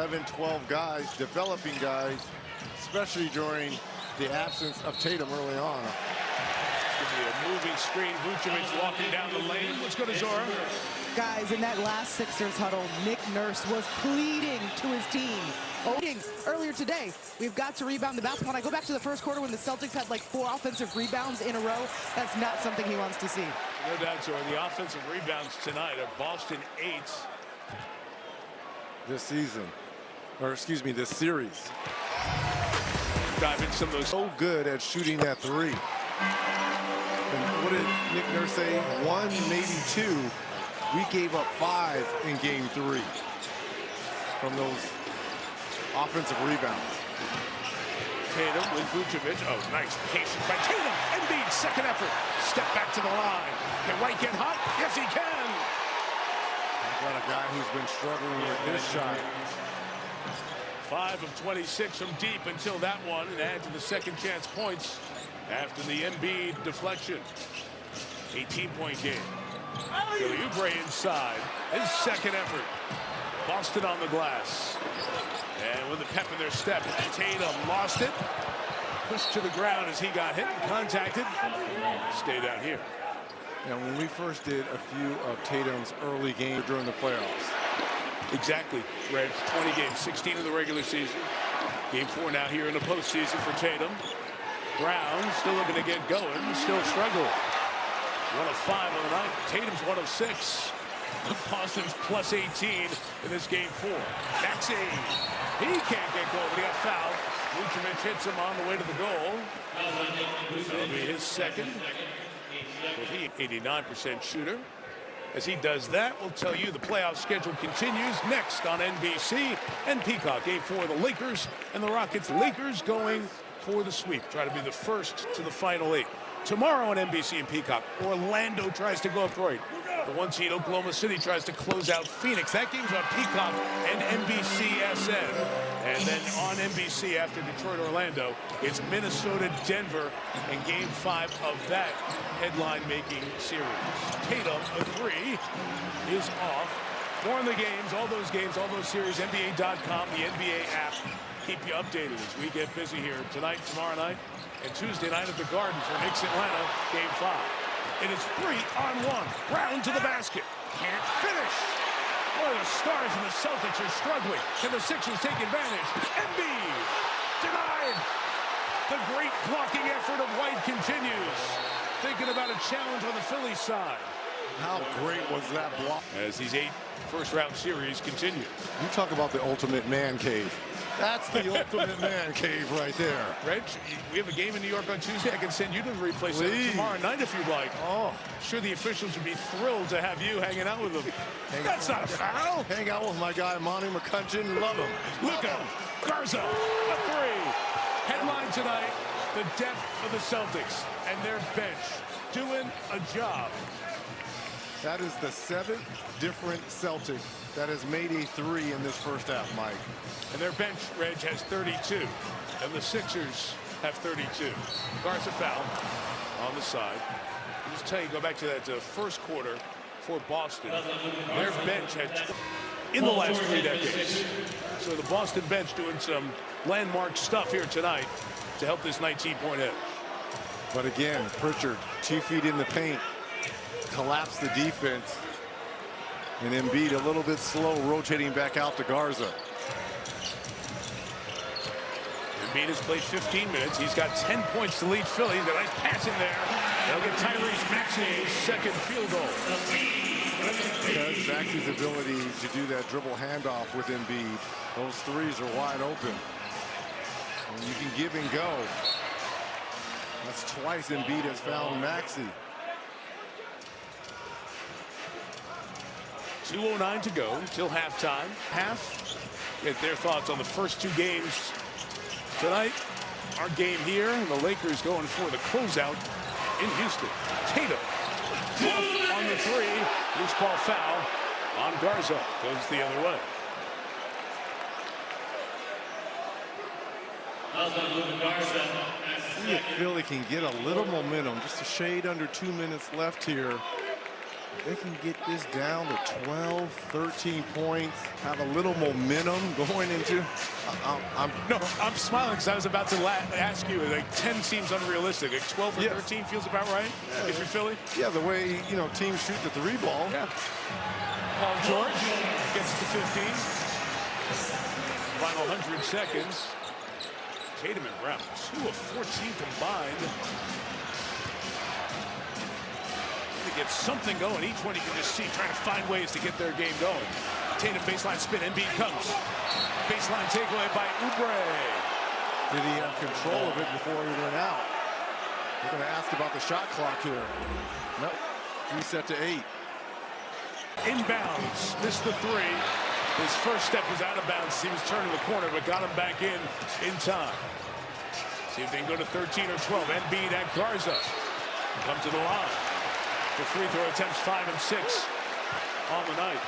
11, 12 guys, developing guys, especially during the absence of Tatum early on. A moving screen, Vucevic walking down the lane. Let's go to Zora. Guys, in that last Sixers huddle, Nick Nurse was pleading to his team. Earlier today, we've got to rebound the basketball. And I go back to the first quarter when the Celtics had like 4 offensive rebounds in a row. That's not something he wants to see. No doubt, Zora. The offensive rebounds tonight are Boston 8. This season, or excuse me, this series. Dive in some of those. So good at shooting that three. And what did Nick Nurse say? 1, maybe 2. We gave up 5 in game 3 from those offensive rebounds. Tatum with Vucevic. Oh, nice patience by Tatum. Embiid, second effort. Step back to the line. Can White get hot? Yes, he can. Got a guy who's been struggling with his shot. 5 of 26 from deep until that one, and add to the second chance points after the Embiid deflection. 18-point game. Billy Oubre inside. His second effort. Boston on the glass. And with a pep in their step, Tatum lost it. Pushed to the ground as he got hit and contacted. Stayed out here. And when we first did a few of Tatum's early games during the playoffs. Exactly. Reg, 20 games, 16 in the regular season. Game 4 now here in the postseason for Tatum. Brown still looking to get going, still struggling. 1 of 5 on the night. Tatum's 1 of 6. Boston's plus 18 in this game 4. Maxey, he can't get going, but he got fouled. Vucevic hits him on the way to the goal. That'll be his second. He 89% shooter. As he does that, we'll tell you the playoff schedule continues next on NBC and Peacock. Game 4 of the Lakers and the Rockets. Lakers going for the sweep. Try to be the first to the final 8. Tomorrow on NBC and Peacock, Orlando tries to go up Detroit. The 1 seed Oklahoma City tries to close out Phoenix. That game's on Peacock and NBCSN. And then on NBC after Detroit-Orlando, it's Minnesota-Denver in Game 5 of that headline-making series. Tatum, a 3, is off. More on the games, all those series, NBA.com, the NBA app. Keep you updated as we get busy here tonight, tomorrow night, and Tuesday night at the Garden for Knicks Atlanta, Game 5. It is 3-on-1. Brown to the basket. Can't finish. One of the stars of the Celtics are struggling. Can the Sixers take advantage? Embiid denied. The great blocking effort of White continues. Thinking about a challenge on the Phillies side. How great was that block? As these 8 first-round series continue. You talk about the ultimate man cave. That's the ultimate man cave right there. Reg, we have a game in New York on Tuesday. I can send you to the replay center tomorrow night if you'd like. Oh, I'm sure the officials would be thrilled to have you hanging out with them. That's not a foul. Hang out with my guy, Monty McCutcheon. Love him. Luka, Garza, a 3. Headline tonight, the depth of the Celtics and their bench doing a job. That is the 7th different Celtic that has made a 3 in this first half, Mike. And their bench, Reg, has 32. And the Sixers have 32. Garza foul on the side. I'll just tell you, go back to that first quarter for Boston. Their bench had in the last 3 decades. So the Boston bench doing some landmark stuff here tonight to help this 19-point edge. But again, Pritchard, 2 feet in the paint, collapsed the defense. And Embiid a little bit slow, rotating back out to Garza. Embiid has played 15 minutes. He's got 10 points to lead Philly. He's got a nice pass in there. They'll get Tyrese Maxey's second field goal. Because Maxey's ability to do that dribble handoff with Embiid, those 3s are wide open. And you can give and go. That's twice Embiid has found Maxey. 2:09 to go until halftime. Get their thoughts on the first 2 games tonight. Our game here, and the Lakers going for the closeout in Houston. Tatum off on the 3. Loose ball foul on Garza. Goes the other way. See if Philly can get a little momentum. Just a shade under 2 minutes left here they can get this down to 12, 13 points, have a little momentum going into. I'm smiling because I was about to ask you. Like 10 seems unrealistic. Like 12 or 13 feels about right if you're Philly. Yeah, the way teams shoot the 3 ball. Yeah. Paul George gets to 15. Final 100 seconds. Tatum and Brown, 2 of 14 combined. Get something going. Each one you can just see trying to find ways to get their game going. Tatum baseline spin. Embiid comes. Baseline takeaway by Oubre. Did he have control of it before he went out? We're going to ask about the shot clock here. Nope. Reset to 8. Inbounds. Missed the 3. His first step was out of bounds. He was turning the corner, but got him back in time. See if they can go to 13 or 12. Embiid at Garza. Come to the line. The free throw attempts 5 and 6 on the night.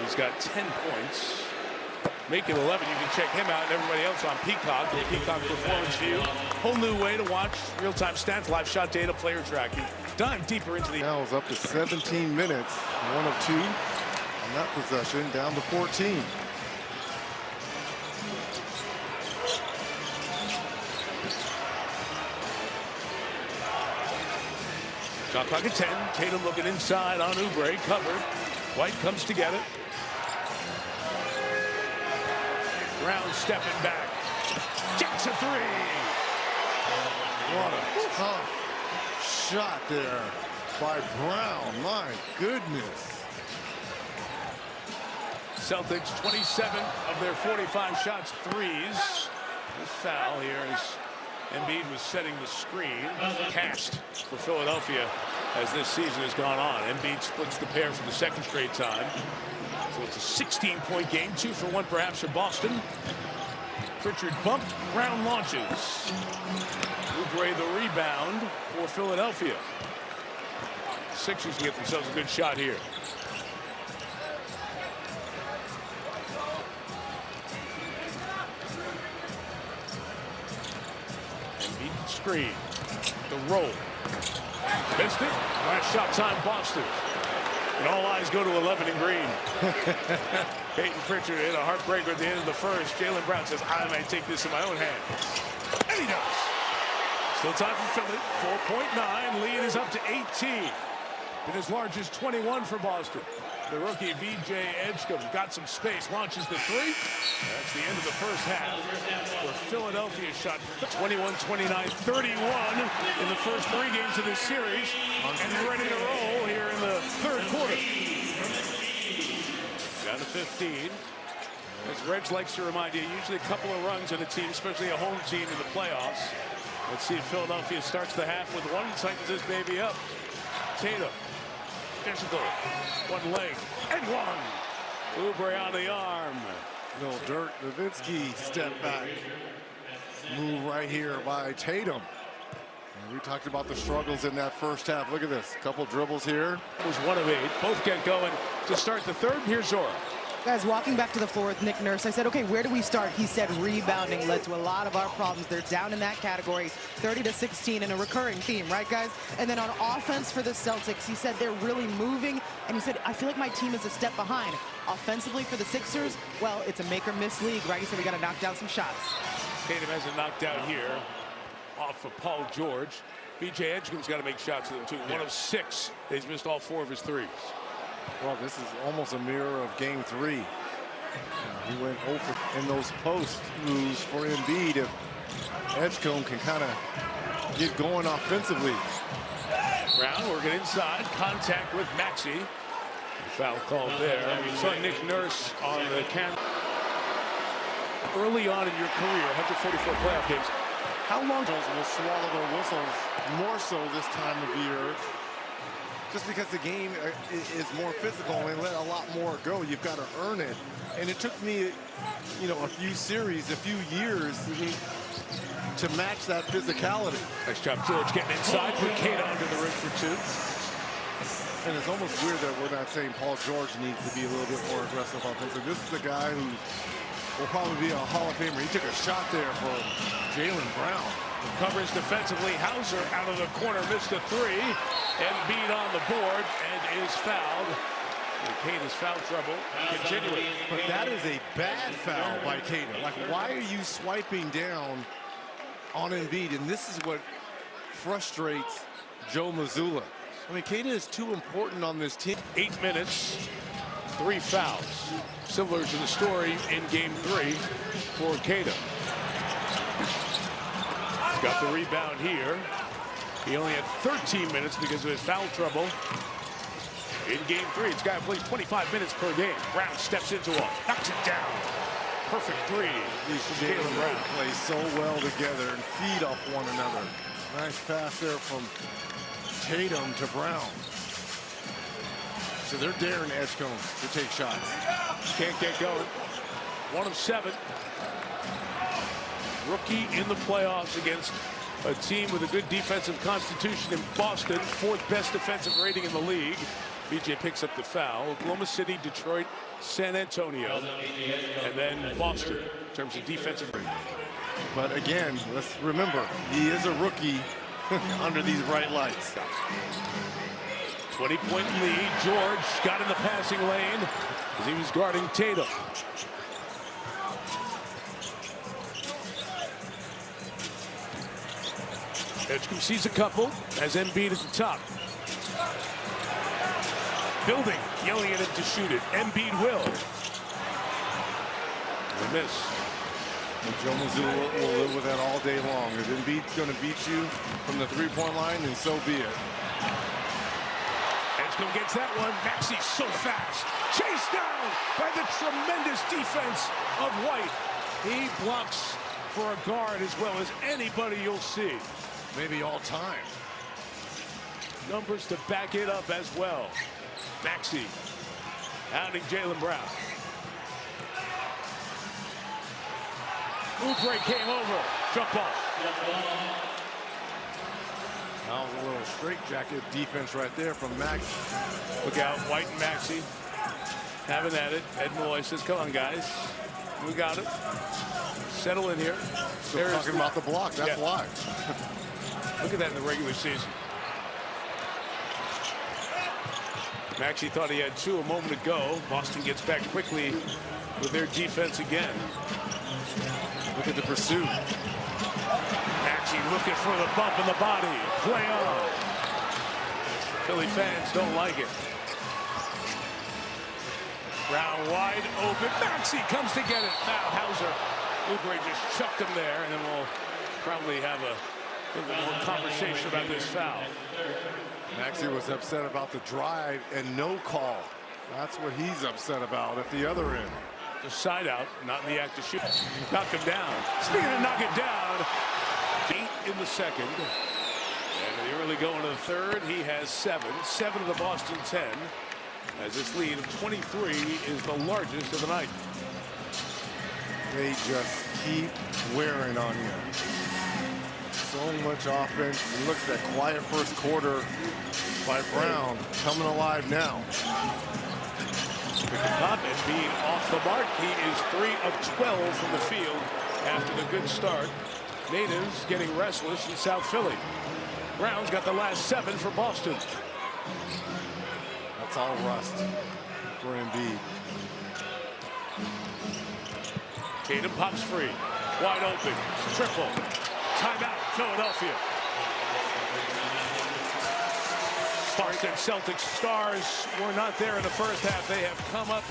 He's got 10 points. Make it 11. You can check him out and everybody else on Peacock. The Peacock Performance View. Whole new way to watch real-time stats, live shot data, player tracking. Dive deeper into the... Now is up to 17 minutes. 1 of 2 on that possession, down to 14. Shot clock at 10. Tatum looking inside on Oubre, covered. White comes to get it. Brown stepping back. Gets a 3. What a tough shot there by Brown. My goodness. Celtics 27 of their 45 shots threes. The foul here is Embiid was setting the screen. Cast for Philadelphia as this season has gone on. Embiid splits the pair for the second straight time. So it's a 16-point game, 2 for 1 perhaps for Boston. Pritchard bumped, Brown launches. Oubre the rebound for Philadelphia. Sixers can get themselves a good shot here. Screen. The roll. Missed it. Last shot time, Boston. And all eyes go to 11 and green. Peyton Pritchard hit a heartbreaker at the end of the first. Jaylen Brown says, I may take this in my own hands. And he does. Still time for Philly. 4.9. Lead is up to 18. Been as large as 21 for Boston. The rookie VJ Edgecombe got some space, launches the 3. That's the end of the first half, where Philadelphia shot 21, 29, 31 in the first 3 games of this series, and they're ready to roll here in the third quarter. Down to 15. As Reg likes to remind you, usually a couple of runs in a team, especially a home team in the playoffs. Let's see if Philadelphia starts the half with 1 and tightens this baby up. Tatum. Physical. 1 leg. And 1. Oubre on the arm. Little Dirk Nowitzki step back. Move right here by Tatum. And we talked about the struggles in that first half. Look at this. Couple dribbles here. It was 1 of 8. Both get going to start the third. Here's Zora. Guys, walking back to the floor with Nick Nurse, I said, okay, where do we start? He said rebounding led to a lot of our problems. They're down in that category, 30-16, and a recurring theme, right, guys? And then on offense for the Celtics, he said they're really moving, and he said, I feel like my team is a step behind. Offensively for the Sixers, well, it's a make-or-miss league, right? He said we got to knock down some shots. Tatum hasn't knocked out here off of Paul George. VJ Edgecombe's got to make shots with him, too. 1 of 6. He's missed all 4 of his 3s. Well, this is almost a mirror of game 3. He went over in those post moves for Embiid. If Edgecombe can kind of get going offensively. Brown working inside, contact with Maxey. Foul called there. We saw Nick Nurse on the camera. Early on in your career, 144 playoff games, how long will swallow their whistles more so this time of year? Just because the game is more physical and they let a lot more go, you've got to earn it. And it took me, a few series, a few years to match that physicality. Nice job, George, getting inside. Put Kate under the rim for 2. And it's almost weird that we're not saying Paul George needs to be a little bit more aggressive offensive. This is a guy who will probably be a Hall of Famer. He took a shot there for Jaylen Brown. Covers defensively. Hauser out of the corner, missed a three. Embiid on the board and is fouled. Kate is foul trouble. Continuing. But that is a bad foul by Keita. Like, why are you swiping down on Embiid? And this is what frustrates Joe Mazzulla. I mean, Keita is too important on this team. 8 minutes, 3 fouls. Similar to the story in game 3 for Keita. He's got the rebound here. He only had 13 minutes because of his foul trouble. In game 3, this guy plays 25 minutes per game. Brown steps into him, knocks it down. Perfect three. These Jaylen Brown play so well together and feed off one another. Nice pass there from Tatum to Brown. So they're daring Edgecombe to take shots. Can't get going. 1 of 7. Rookie in the playoffs against a team with a good defensive constitution in Boston. 4th best defensive rating in the league. BJ picks up the foul. Oklahoma City, Detroit, San Antonio, and then Boston in terms of defensive rating. But again, let's remember, he is a rookie under these bright lights. 20-point lead. George got in the passing lane as he was guarding Tatum. Edgecombe sees a couple as Embiid at the top. Building, yelling at him to shoot it. Embiid will. A miss. And Joe Mazzulla will live with that all day long. If Embiid's going to beat you from the three-point line, then so be it. Edgecombe gets that one. Maxey so fast. Chased down by the tremendous defense of White. He blocks for a guard as well as anybody you'll see. Maybe all time. Numbers to back it up as well. Maxey hounding Jaylen Brown. Oubre came over. Jump ball. That was a little straitjacket defense right there from Maxey. Look out, White and Maxey having at it. Ed Malloy says, come on, guys. We got it. Settle in here. They're talking about the block. That's why. Look at that in the regular season. Maxey thought he had 2 a moment ago. Boston gets back quickly with their defense again. Look at the pursuit. Maxey looking for the bump in the body. Play on. Philly fans don't like it. Brown wide open. Maxey comes to get it. Foul. Hauser. Oubre just chucked him there, and then we'll probably have a little bit more conversation about this foul. Maxey was upset about the drive and no call. That's what he's upset about at the other end. The side out, not in the act of shooting. Knock him down. Speaking of knock it down, 8 in the second. And the early going to the third, he has 7. 7 of the Boston 10. As this lead of 23 is the largest of the night. They just keep wearing on you. So much offense. And look at that quiet first quarter by Brown coming alive now. With the top and being off the mark, he is 3 of 12 from the field after the good start. Natives getting restless in South Philly. Brown's got the last 7 for Boston. That's all rust for Embiid. Tatum pops free. Wide open. Triple. Timeout, Philadelphia. Boston Celtics stars were not there in the first half. They have come up.